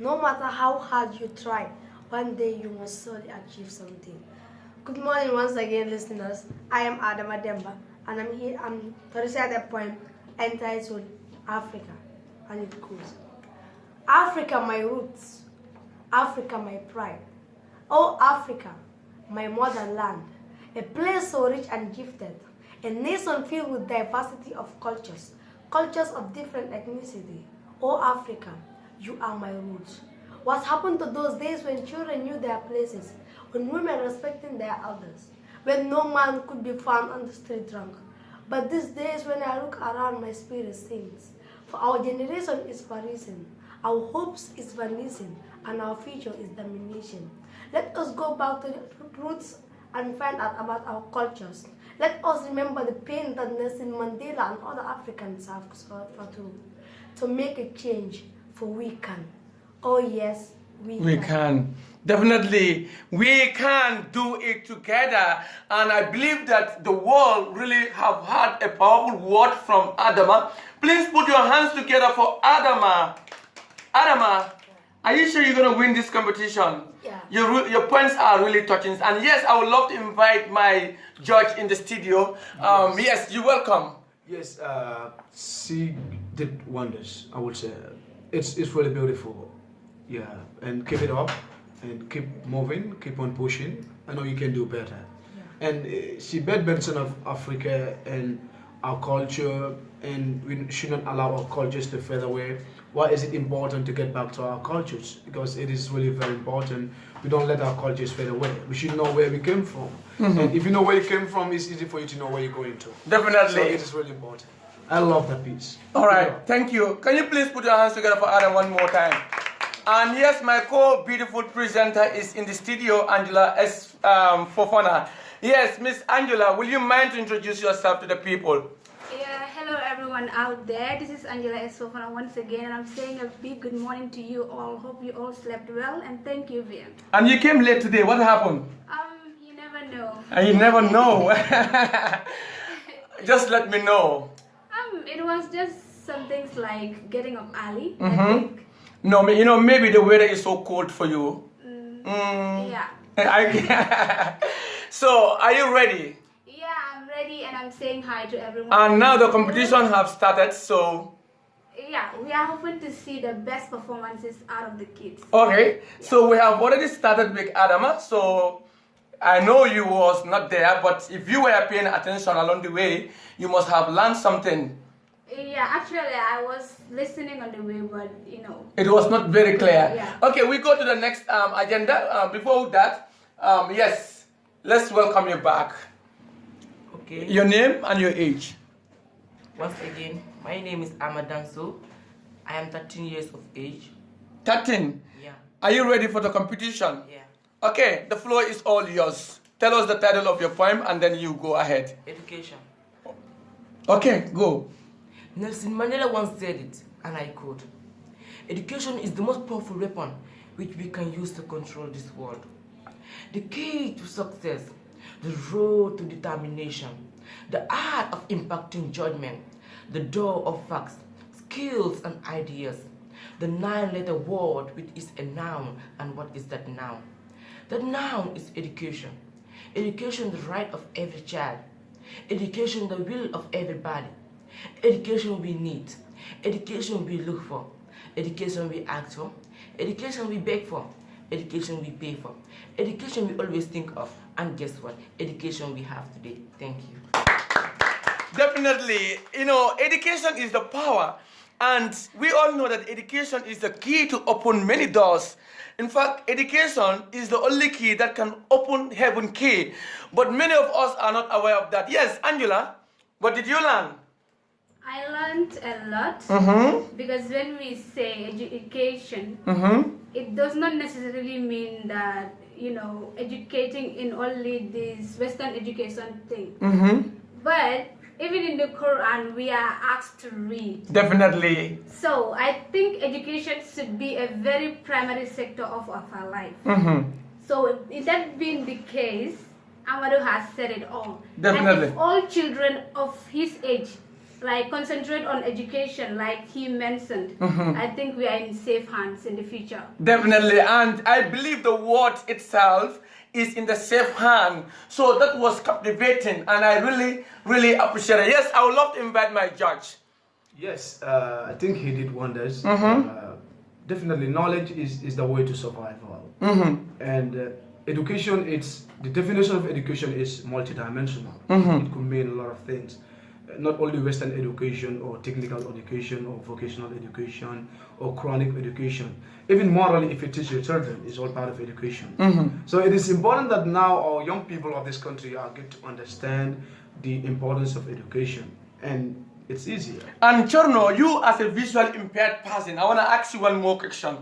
No matter how hard you try, one day you must surely achieve something. Good morning once again, listeners. I am Adama Demba, and I'm here to recite a poem entitled Africa, and it goes: Africa, my roots, Africa, my pride. Oh, Africa, my motherland, a place so rich and gifted, a nation filled with diversity of cultures, cultures of different ethnicity. Oh, Africa, you are my roots. What happened to those days when children knew their places, when women respected their elders, when no man could be found on the street drunk? But these days when I look around, my spirit sings. For our generation is perishing, our hopes is vanishing, and our future is diminishing. Let us go back to the roots and find out about our cultures. Let us remember the pain that Nelson Mandela and other Africans have suffered through to make a change, for we can. Oh yes, we can. Definitely, we can do it together. And I believe that the world really have had a powerful word from Adama. Please put your hands together for Adama. Adama, are you sure you're going to win this competition? Yeah. Your points are really touching. And yes, I would love to invite my judge in the studio. Yes, you're welcome. Yes, she did wonders, I would say. It's really beautiful. Yeah, and keep it up and keep moving, keep on pushing. I know you can do better. Yeah. And she made mention of Africa and our culture, and we should not allow our cultures to fade away. Why is it important to get back to our cultures? Because it is really very important. We don't let our cultures fade away. We should know where we came from. And if you know where you came from, it's easy for you to know where you're going to. Definitely. So it is really important. I love that piece. All right, thank you. Can you please put your hands together for Adam one more time? And yes, my beautiful presenter is in the studio, Angela S. Fofana. Yes, Miss Angela, will you mind to introduce yourself to the people? Yeah, hello everyone out there. This is Angela S. Fofana once again, and I'm saying a big good morning to you all. Hope you all slept well, and thank you, Vian. And you came late today. What happened? You never know. You never know. Just let me know. It was just some things like getting up early. I think. No, you know, maybe the weather is so cold for you. Yeah. So, are you ready? Yeah, I'm ready, and I'm saying hi to everyone. And now the competition have started, so... Yeah, we are hoping to see the best performances out of the kids. Okay, Yeah. so we have already started with Adama, so I know you was not there, but if you were paying attention along the way, you must have learned something. Yeah, actually, I was listening on the way, but you know. It was not very clear. Yeah. Okay, we go to the next agenda. Before that, yes, let's welcome you back. Okay. Your name and your age. Once again, my name is Amadanso. I am 13 years of age. 13? Yeah. Are you ready for the competition? Yeah. Okay, the floor is all yours. Tell us the title of your poem and then you go ahead. Education. Okay, go. Nelson Mandela once said it, and I quote, "Education is the most powerful weapon which we can use to control this world. The key to success, the road to determination, the art of impacting judgment, the door of facts, skills and ideas, the 9-letter word which is a noun, and what is that noun? That noun is education. Education, the right of every child. Education, the will of everybody. Education we need. Education we look for. Education we ask for. Education we beg for. Education we pay for. Education we always think of. And guess what? Education we have today. Thank you. Definitely, you know, education is the power. And we all know that education is the key to open many doors. In fact, education is the only key that can open heaven key. But many of us are not aware of that. Yes, Angela, what did you learn? I learned a lot because when we say education, it does not necessarily mean that, you know, educating in only this Western education thing. But even in the Quran, we are asked to read. Definitely. So I think education should be a very primary sector of our life. So if that being the case, Amadou has said it all. Definitely. And if all children of his age like concentrate on education, like he mentioned, I think we are in safe hands in the future. Definitely, and I believe the word itself is in the safe hand. So that was captivating, and I really appreciate it. Yes, I would love to invite my judge. Yes, I think he did wonders. Definitely, knowledge is the way to survive. And education, it's the definition of education is multidimensional. It could mean a lot of things. Not only Western education or technical education or vocational education or chronic education. Even morally, if you teach your children, is all part of education. So it is important that now our young people of this country are get to understand the importance of education. And it's easier. And Chorno, you as a visually impaired person, I want to ask you one more question.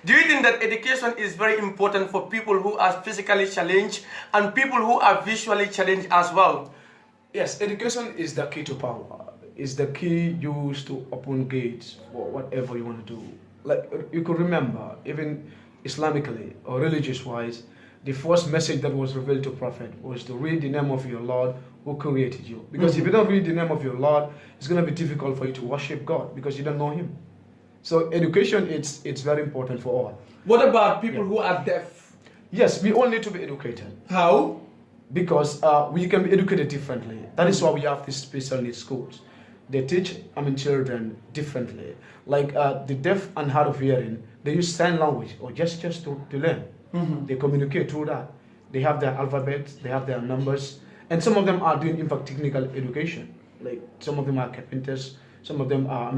Do you think that education is very important for people who are physically challenged and people who are visually challenged as well? Yes, education is the key to power. It's the key used to open gates for whatever you want to do. Like you could remember, even Islamically or religious-wise, the first message that was revealed to Prophet was to read the name of your Lord who created you. Because if you don't read the name of your Lord, it's going to be difficult for you to worship God because you don't know Him. So education, it's very important for all. What about people who are deaf? Yes, we all need to be educated. How? Because we can be educated differently. That is why we have these special needs schools. They teach children differently. Like the deaf and hard of hearing, they use sign language or gestures to learn. They communicate through that. They have their alphabets, they have their numbers, and some of them are doing, in fact, technical education. Like some of them are carpenters, some of them are,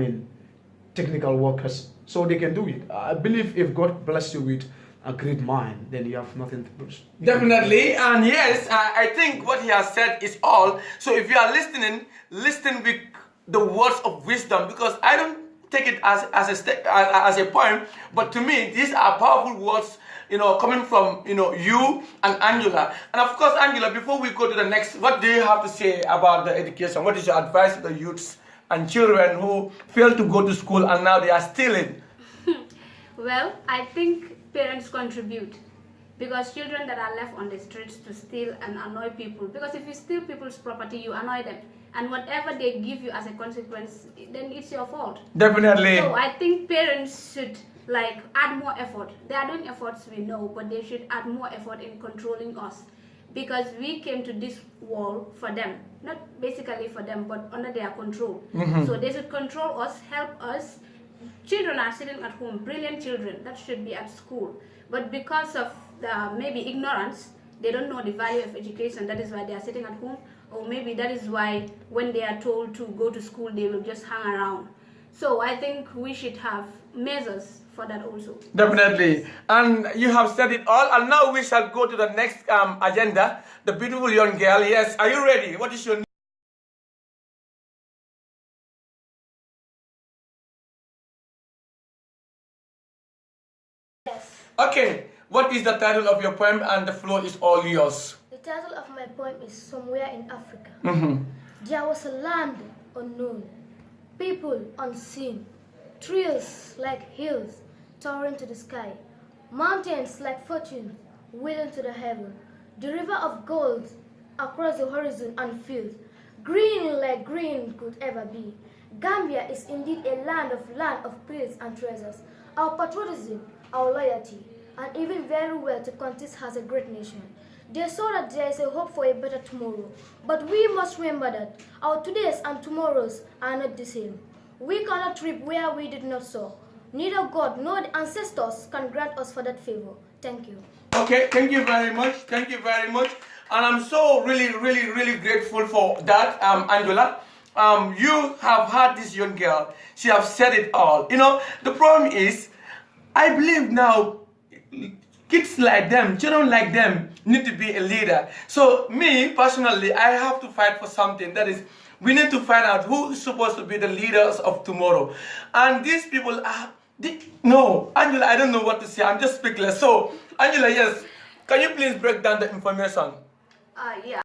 technical workers, so they can do it. I believe if God bless you with a great mind, then you have nothing to lose. Definitely, and yes, I think what he has said is all. So if you are listening, listen with the words of wisdom, because I don't take it as a poem, but to me these are powerful words, coming from you and Angela. And of course, Angela, before we go to the next, what do you have to say about the education? What is your advice to the youths and children who fail to go to school and now they are stealing? Well, I think parents contribute, because children that are left on the streets to steal and annoy people, because if you steal people's property, you annoy them, and whatever they give you as a consequence, then it's your fault. Definitely. So I think parents should add more effort. They are doing efforts, we know, but they should add more effort in controlling us, because we came to this world for them, not basically for them, but under their control. So they should control us, help us. Children are sitting at home, brilliant children that should be at school, but because of maybe ignorance, they don't know the value of education. That is why they are sitting at home, or maybe that is why when they are told to go to school, they will just hang around. So I think we should have measures for that also. Definitely. And you have said it all, and now we shall go to the next agenda, the beautiful young girl. Yes, are you ready? What is your name? Yes. Okay, what is the title of your poem? And the floor is all yours. The title of my poem is Somewhere in Africa. There was a land unknown, people unseen, trees like hills towering to the sky, mountains like fortune wheeling to the heaven, the river of gold across the horizon unfilled, green like green could ever be. Gambia is indeed a land of pearls and treasures. Our patriotism, our loyalty, and even very well to contest as a great nation. They saw that there is a hope for a better tomorrow. But we must remember that our todays and tomorrows are not the same. We cannot reap where we did not sow. Neither God nor the ancestors can grant us for that favor. Thank you. Okay, thank you very much. Thank you very much. And I'm so really grateful for that, Angela. You have had this young girl. She have said it all. The problem is, I believe now, kids like them, children like them, need to be a leader. So me, personally, I have to fight for something. That is, we need to find out who is supposed to be the leaders of tomorrow. And these people are, no, Angela, I don't know what to say. I'm just speechless. So, Angela, yes, can you please break down the information? Yeah.